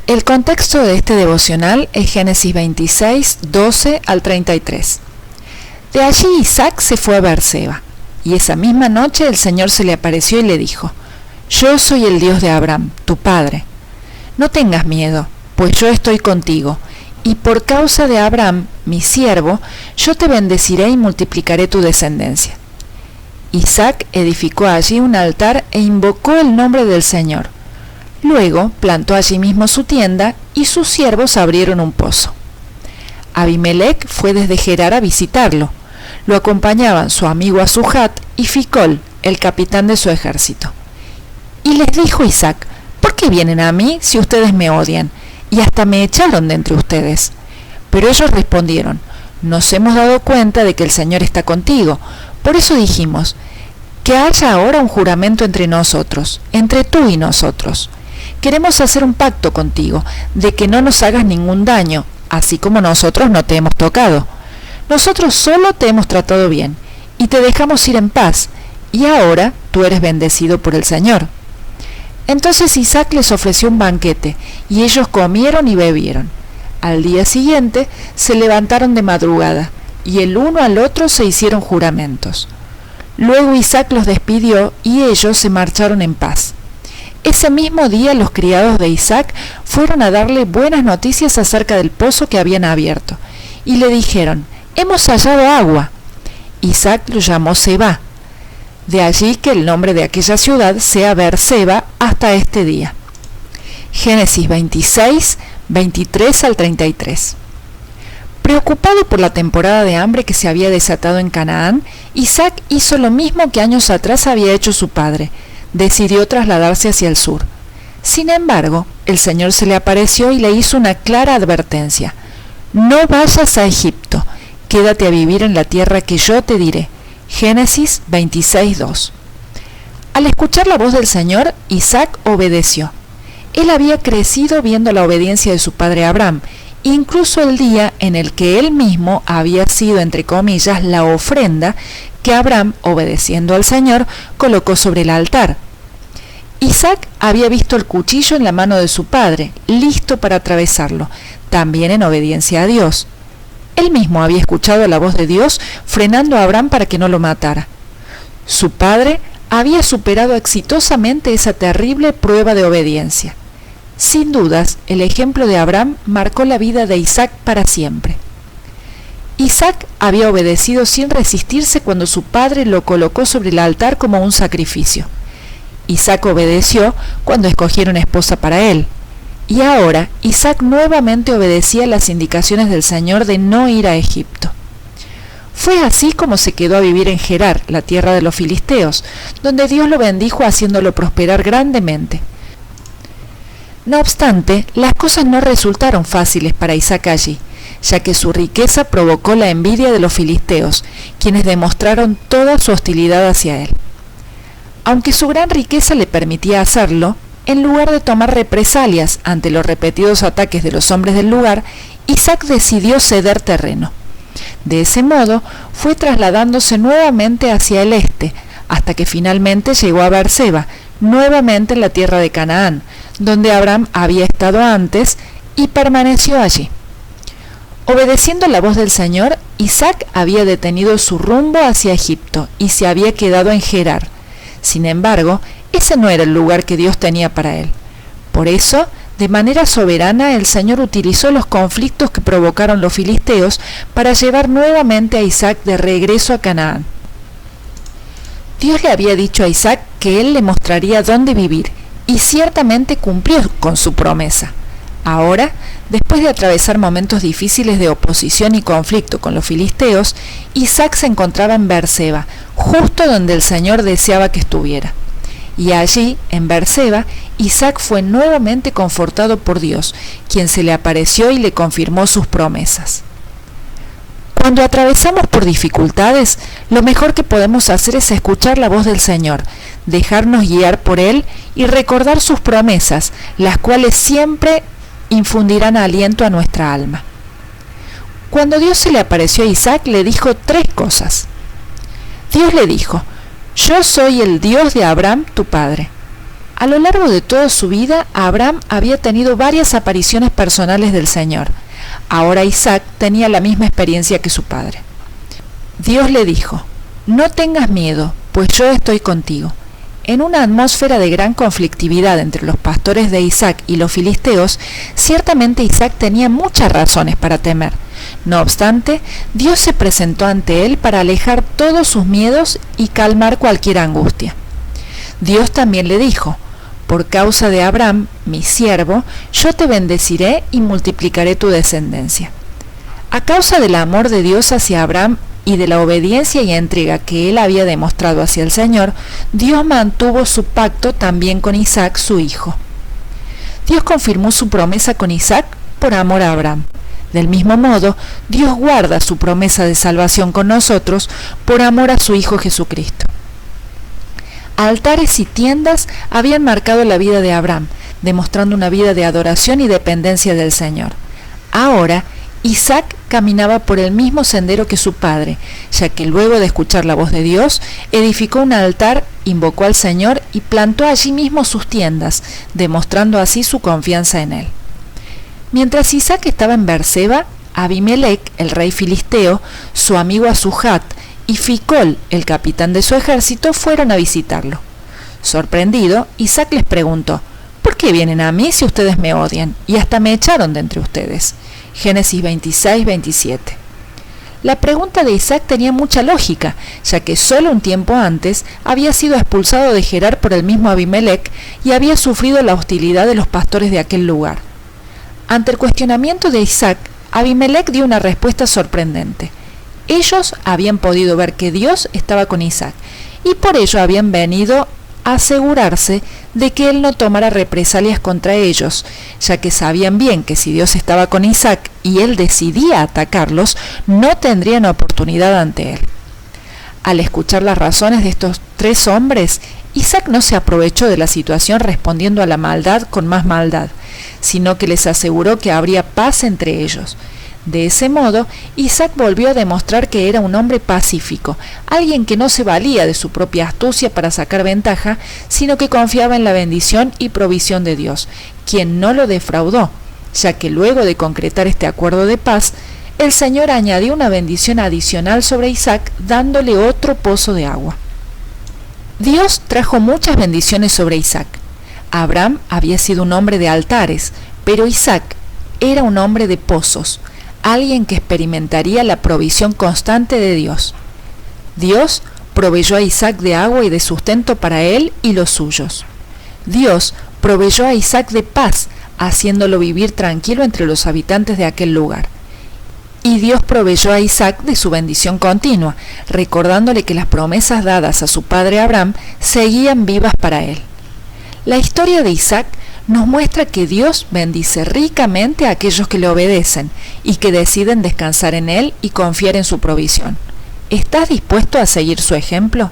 El contexto de este devocional es Génesis 26, 12 al 33. De allí Isaac se fue a Beerseba, y esa misma noche el Señor se le apareció y le dijo: Yo soy el Dios de Abraham, tu padre. No tengas miedo, pues yo estoy contigo, y por causa de Abraham, mi siervo, yo te bendeciré y multiplicaré tu descendencia. Isaac edificó allí un altar e invocó el nombre del Señor. Luego plantó allí mismo su tienda y sus siervos abrieron un pozo. Abimelec fue desde Gerar a visitarlo. Lo acompañaban su amigo Asuhat y Ficol, el capitán de su ejército. Y les dijo Isaac: ¿Por qué vienen a mí si ustedes me odian? Y hasta me echaron de entre ustedes. Pero ellos respondieron: Nos hemos dado cuenta de que el Señor está contigo. Por eso dijimos: que haya ahora un juramento entre nosotros, entre tú y nosotros. Queremos hacer un pacto contigo, de que no nos hagas ningún daño, así como nosotros no te hemos tocado. Nosotros solo te hemos tratado bien, y te dejamos ir en paz, y ahora tú eres bendecido por el Señor. Entonces Isaac les ofreció un banquete, y ellos comieron y bebieron. Al día siguiente se levantaron de madrugada, y el uno al otro se hicieron juramentos. Luego Isaac los despidió, y ellos se marcharon en paz. Ese mismo día los criados de Isaac fueron a darle buenas noticias acerca del pozo que habían abierto, y le dijeron: Hemos hallado agua. Isaac lo llamó Seba. De allí que el nombre de aquella ciudad sea Beerseba hasta este día. Génesis 26, 23 al 33. Preocupado por la temporada de hambre que se había desatado en Canaán, Isaac hizo lo mismo que años atrás había hecho su padre. Decidió trasladarse hacia el sur. Sin embargo, el Señor se le apareció y le hizo una clara advertencia: No vayas a Egipto, quédate a vivir en la tierra que yo te diré. Génesis 26:2. Al escuchar la voz del Señor, Isaac obedeció. Él había crecido viendo la obediencia de su padre Abraham, incluso el día en el que él mismo había sido, entre comillas, la ofrenda que Abraham, obedeciendo al Señor, colocó sobre el altar. Isaac había visto el cuchillo en la mano de su padre, listo para atravesarlo, también en obediencia a Dios. Él mismo había escuchado la voz de Dios frenando a Abraham para que no lo matara. Su padre había superado exitosamente esa terrible prueba de obediencia. Sin dudas, el ejemplo de Abraham marcó la vida de Isaac para siempre. Isaac había obedecido sin resistirse cuando su padre lo colocó sobre el altar como un sacrificio. Isaac obedeció cuando escogieron esposa para él. Y ahora Isaac nuevamente obedecía las indicaciones del Señor de no ir a Egipto. Fue así como se quedó a vivir en Gerar, la tierra de los filisteos, donde Dios lo bendijo haciéndolo prosperar grandemente. No obstante, las cosas no resultaron fáciles para Isaac allí, ya que su riqueza provocó la envidia de los filisteos, quienes demostraron toda su hostilidad hacia él. Aunque su gran riqueza le permitía hacerlo, en lugar de tomar represalias ante los repetidos ataques de los hombres del lugar, Isaac decidió ceder terreno. De ese modo, fue trasladándose nuevamente hacia el este, hasta que finalmente llegó a Beerseba, nuevamente en la tierra de Canaán, donde Abraham había estado antes, y permaneció allí. Obedeciendo la voz del Señor, Isaac había detenido su rumbo hacia Egipto y se había quedado en Gerar. Sin embargo, ese no era el lugar que Dios tenía para él. Por eso, de manera soberana, el Señor utilizó los conflictos que provocaron los filisteos para llevar nuevamente a Isaac de regreso a Canaán. Dios le había dicho a Isaac que él le mostraría dónde vivir, y ciertamente cumplió con su promesa. Ahora, después de atravesar momentos difíciles de oposición y conflicto con los filisteos, Isaac se encontraba en Beerseba, justo donde el Señor deseaba que estuviera. Y allí, en Beerseba, Isaac fue nuevamente confortado por Dios, quien se le apareció y le confirmó sus promesas. Cuando atravesamos por dificultades, lo mejor que podemos hacer es escuchar la voz del Señor, dejarnos guiar por Él y recordar sus promesas, las cuales siempre infundirán aliento a nuestra alma. Cuando Dios se le apareció a Isaac, le dijo 3 cosas. Dios le dijo: Yo soy el Dios de Abraham, tu padre. A lo largo de toda su vida, Abraham había tenido varias apariciones personales del Señor. Ahora Isaac tenía la misma experiencia que su padre. Dios le dijo: no tengas miedo, pues yo estoy contigo. En una atmósfera de gran conflictividad entre los pastores de Isaac y los filisteos, ciertamente Isaac tenía muchas razones para temer. No obstante, Dios se presentó ante él para alejar todos sus miedos y calmar cualquier angustia. Dios también le dijo: por causa de Abraham, mi siervo, yo te bendeciré y multiplicaré tu descendencia. A causa del amor de Dios hacia Abraham y de la obediencia y entrega que él había demostrado hacia el Señor, Dios mantuvo su pacto también con Isaac, su hijo. Dios confirmó su promesa con Isaac por amor a Abraham. Del mismo modo, Dios guarda su promesa de salvación con nosotros por amor a su Hijo Jesucristo. Altares y tiendas habían marcado la vida de Abraham, demostrando una vida de adoración y dependencia del Señor. Ahora, Isaac caminaba por el mismo sendero que su padre, ya que luego de escuchar la voz de Dios, edificó un altar, invocó al Señor y plantó allí mismo sus tiendas, demostrando así su confianza en él. Mientras Isaac estaba en Berseba, Abimelec, el rey filisteo, su amigo Asuhat, y Ficol, el capitán de su ejército, fueron a visitarlo. Sorprendido, Isaac les preguntó: ¿por qué vienen a mí si ustedes me odian? Y hasta me echaron de entre ustedes. Génesis 26-27. La pregunta de Isaac tenía mucha lógica, ya que solo un tiempo antes había sido expulsado de Gerar por el mismo Abimelec y había sufrido la hostilidad de los pastores de aquel lugar. Ante el cuestionamiento de Isaac, Abimelec dio una respuesta sorprendente. Ellos habían podido ver que Dios estaba con Isaac y por ello habían venido a asegurarse de que él no tomara represalias contra ellos, ya que sabían bien que si Dios estaba con Isaac y él decidía atacarlos, no tendrían oportunidad ante él. Al escuchar las razones de estos tres hombres, Isaac no se aprovechó de la situación respondiendo a la maldad con más maldad, sino que les aseguró que habría paz entre ellos. De ese modo, Isaac volvió a demostrar que era un hombre pacífico, alguien que no se valía de su propia astucia para sacar ventaja, sino que confiaba en la bendición y provisión de Dios, quien no lo defraudó, ya que luego de concretar este acuerdo de paz, el Señor añadió una bendición adicional sobre Isaac, dándole otro pozo de agua. Dios trajo muchas bendiciones sobre Isaac. Abraham había sido un hombre de altares, pero Isaac era un hombre de pozos, alguien que experimentaría la provisión constante de Dios. Dios proveyó a Isaac de agua y de sustento para él y los suyos. Dios proveyó a Isaac de paz, haciéndolo vivir tranquilo entre los habitantes de aquel lugar. Y Dios proveyó a Isaac de su bendición continua, recordándole que las promesas dadas a su padre Abraham seguían vivas para él. La historia de Isaac nos muestra que Dios bendice ricamente a aquellos que le obedecen y que deciden descansar en Él y confiar en su provisión. ¿Estás dispuesto a seguir su ejemplo?